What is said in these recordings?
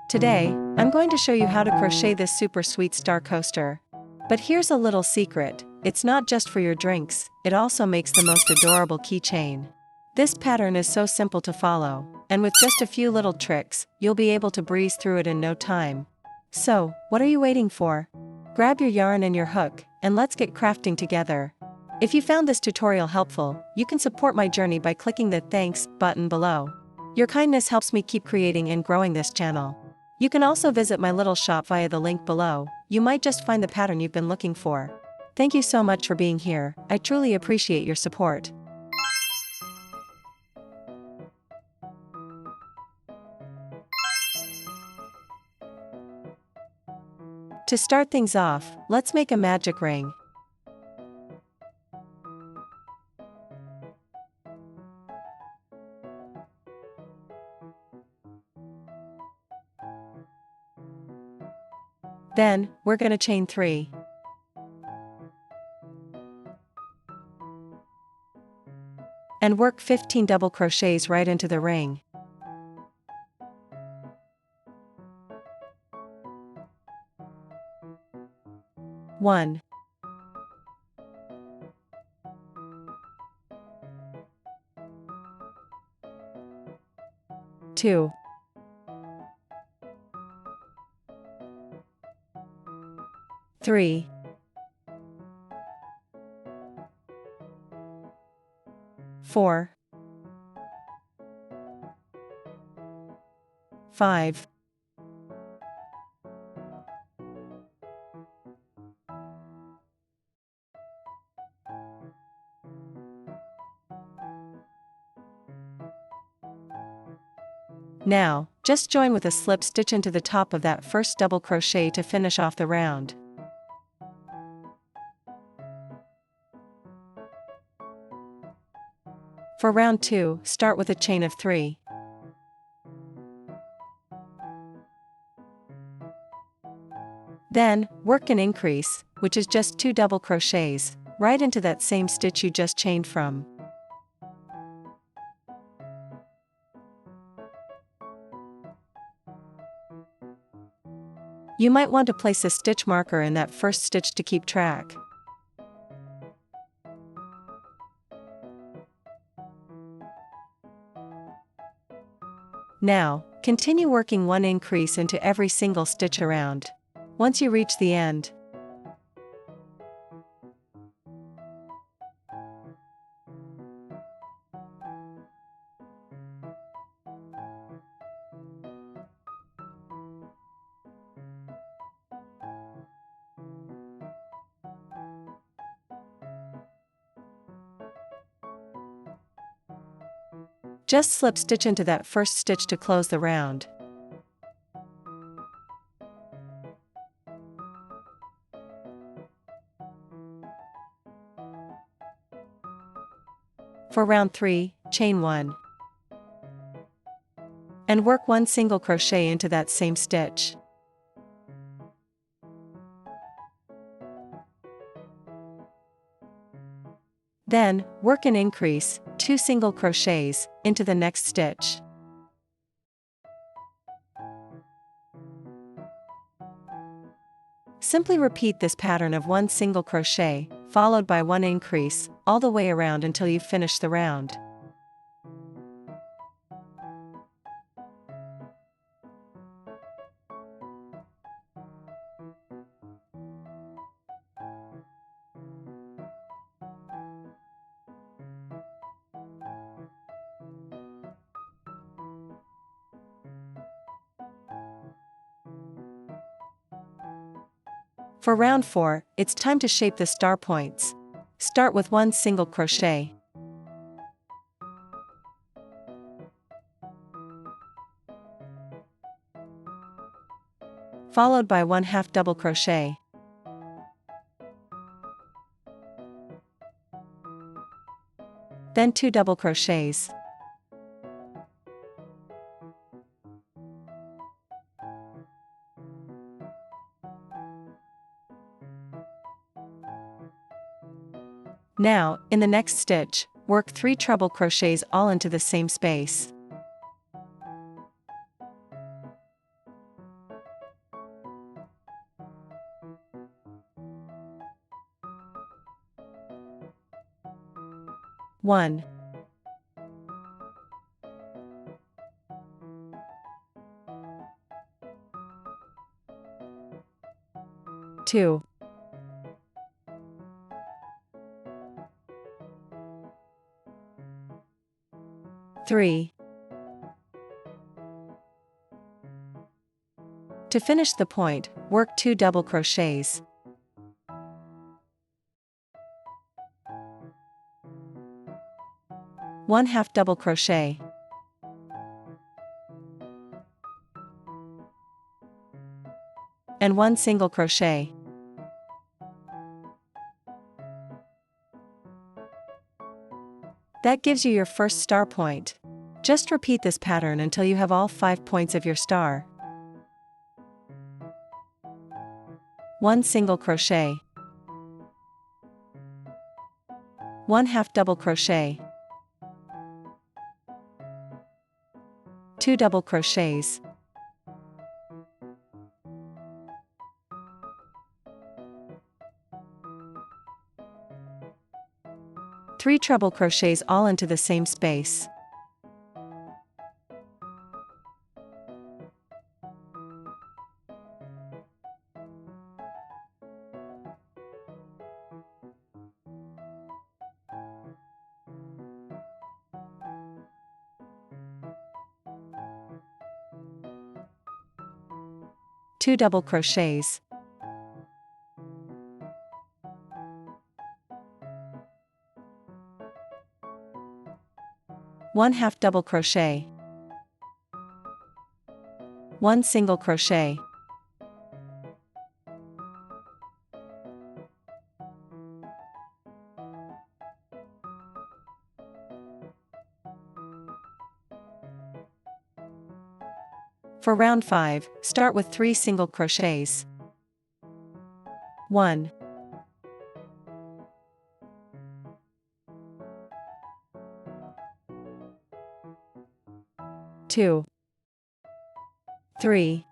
Today, I'm going to show you how to crochet this super sweet star coaster. But here's a little secret, it's not just for your drinks, it also makes the most adorable keychain. This pattern is so simple to follow, and with just a few little tricks, you'll be able to breeze through it in no time. So, what are you waiting for? Grab your yarn and your hook, and let's get crafting together. If you found this tutorial helpful, you can support my journey by clicking the Thanks button below. Your kindness helps me keep creating and growing this channel. You can also visit my little shop via the link below, you might just find the pattern you've been looking for. Thank you so much for being here, I truly appreciate your support. To start things off, let's make a magic ring. Then, we're gonna chain 3. And work 15 double crochets right into the ring. One, 2, 3, 4, 5, 'Now, just join with a slip stitch into the top of that first double crochet to finish off the round. For round 2, start with a chain of 3. Then, work an increase, which is just 2 double crochets, right into that same stitch you just chained from. You might want to place a stitch marker in that first stitch to keep track. Now, continue working one increase into every single stitch around. Once you reach the end, just slip stitch into that first stitch to close the round. For round 3, chain 1. And work one single crochet into that same stitch. Then, work an increase, 2 single crochets, into the next stitch. Simply repeat this pattern of one single crochet, followed by one increase, all the way around until you finish the round. For round 4, it's time to shape the star points. Start with one single crochet. Followed by 1/2 double crochet. Then 2 double crochets. Now, in the next stitch, work 3 treble crochets all into the same space. 1, 2, 3. To finish the point, work 2 double crochets. 1/2 double crochet. And 1 single crochet. That gives you your first star point. Just repeat this pattern until you have all 5 points of your star. 1 single crochet. 1/2 double crochet. 2 double crochets. 3 treble crochets all into the same space. Two double crochets. 1/2 double crochet. 1 single crochet. For round 5, start with 3 single crochets. 1, 2, 3,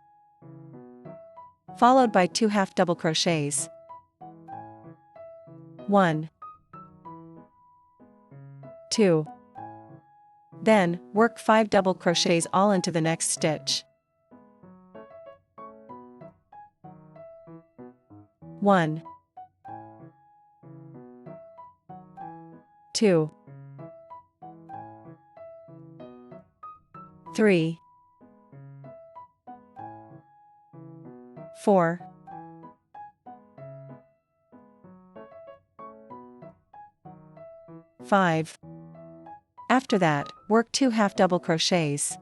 followed by 2 half double crochets. 1, 2. Then, work 5 double crochets all into the next stitch. 1, 2, 3, 4, 5. After that, work 2 half double crochets.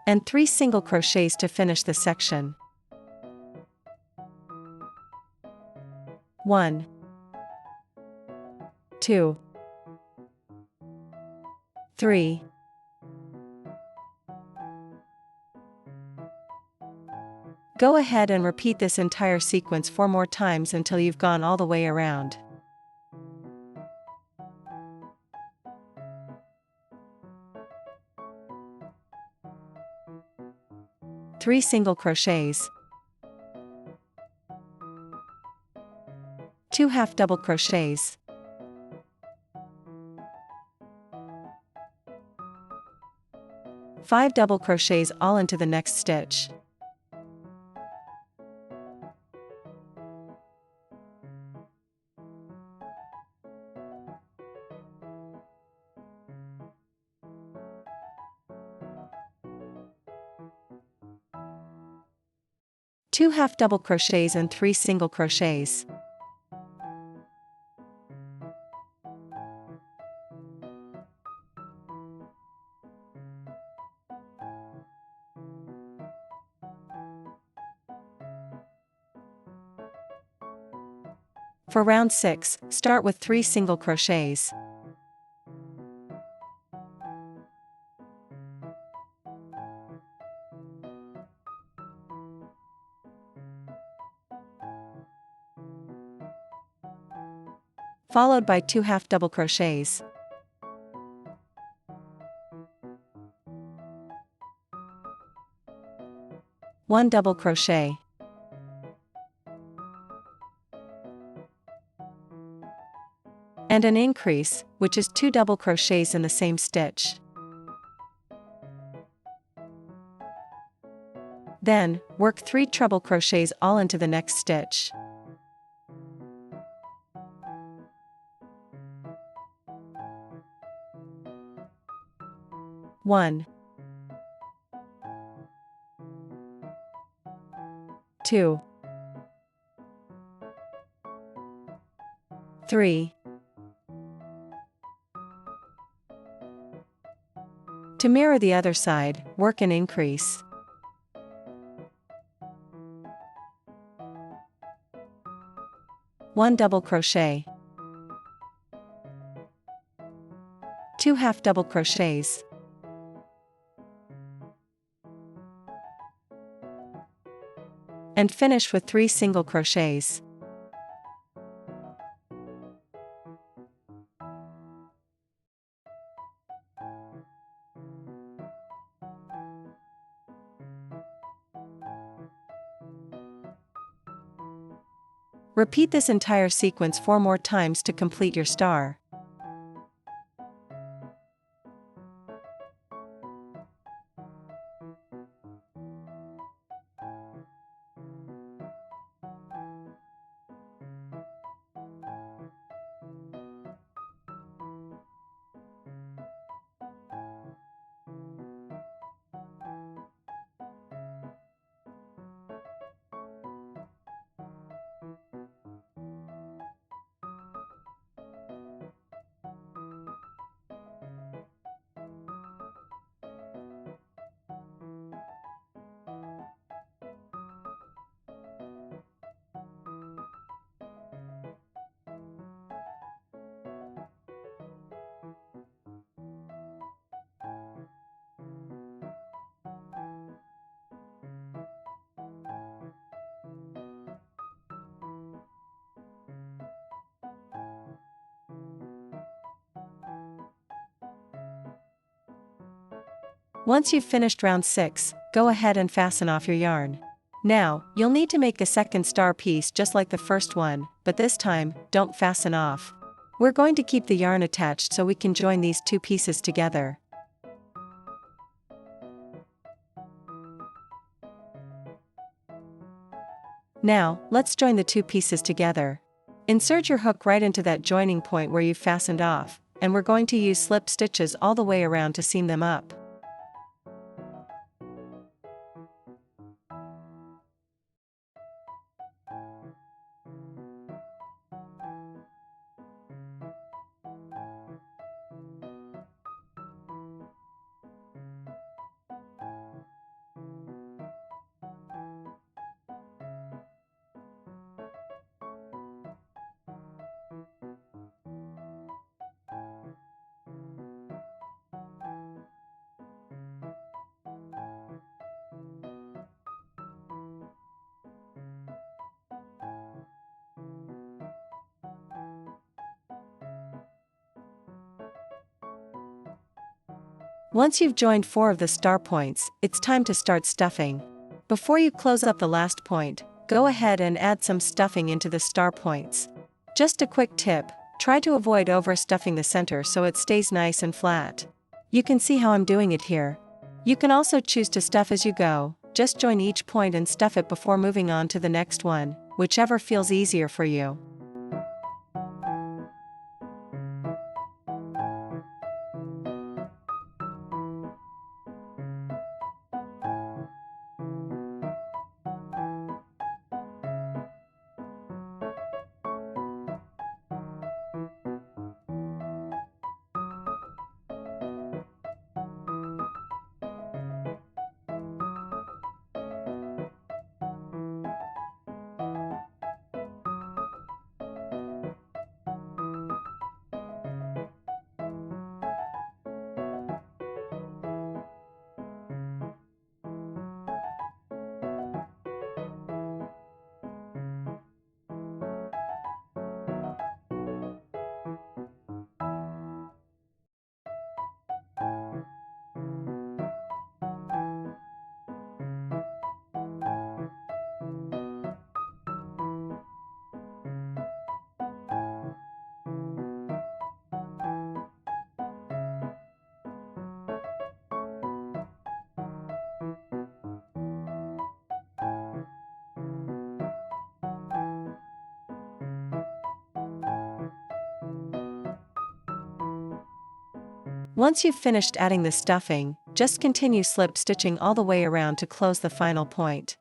And 3 single crochets to finish the section. 1, 2, 3, 'Go ahead and repeat this entire sequence 4 more times until you've gone all the way around. 3 single crochets. 2 half double crochets. 5 double crochets all into the next stitch. Two half double crochets and 3 single crochets. For round 6, start with 3 single crochets. Followed by 2 half double crochets. One double crochet. and an increase, which is 2 double crochets in the same stitch. Then, work 3 treble crochets all into the next stitch. One, 2, 3. To mirror the other side, work an increase. 1 double crochet, 2 half double crochets, and finish with 3 single crochets. Repeat this entire sequence 4 more times to complete your star. Once you've finished round 6, go ahead and fasten off your yarn. Now, you'll need to make a second star piece just like the first one, but this time, don't fasten off. We're going to keep the yarn attached so we can join these 2 pieces together. Now, let's join the 2 pieces together. Insert your hook right into that joining point where you've fastened off, and we're going to use slip stitches all the way around to seam them up. Once you've joined 4 of the star points, it's time to start stuffing. Before you close up the last point, go ahead and add some stuffing into the star points. Just a quick tip, try to avoid overstuffing the center so it stays nice and flat. You can see how I'm doing it here. You can also choose to stuff as you go, just join each point and stuff it before moving on to the next one, whichever feels easier for you. Once you've finished adding the stuffing, just continue slip stitching all the way around to close the final point.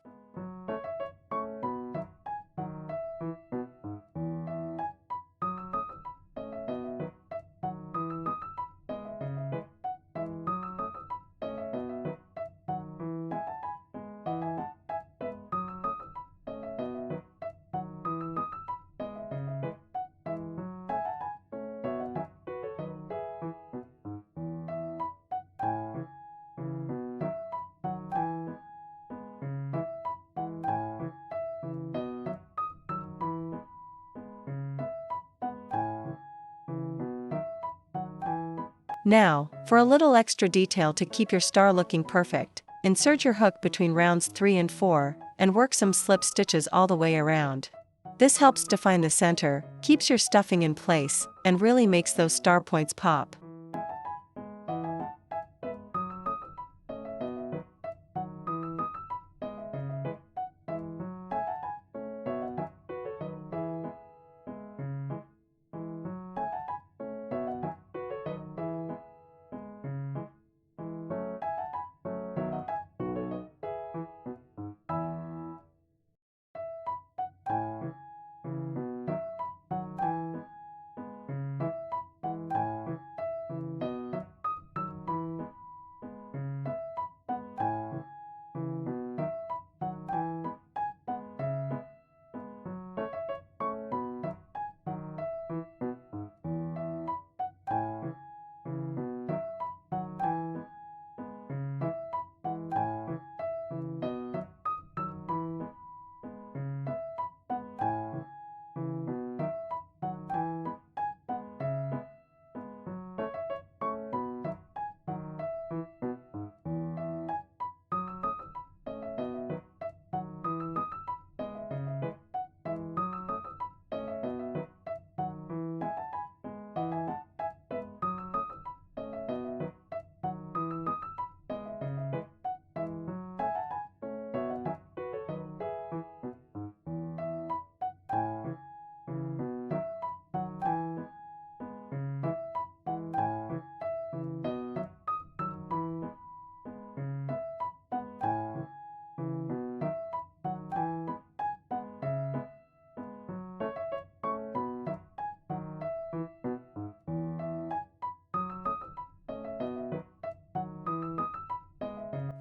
Now, for a little extra detail to keep your star looking perfect, insert your hook between rounds 3 and 4, and work some slip stitches all the way around. This helps define the center, keeps your stuffing in place, and really makes those star points pop.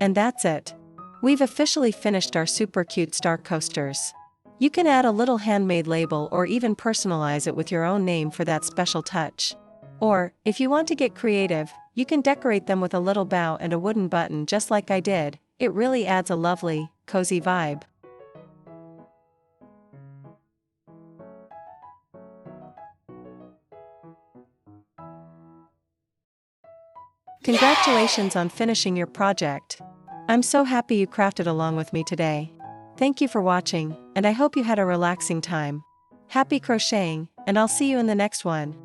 And that's it. We've officially finished our super cute star coasters. You can add a little handmade label or even personalize it with your own name for that special touch. Or, if you want to get creative, you can decorate them with a little bow and a wooden button just like I did. It really adds a lovely, cozy vibe. Congratulations on finishing your project. I'm so happy you crafted along with me today. Thank you for watching, and I hope you had a relaxing time. Happy crocheting, and I'll see you in the next one.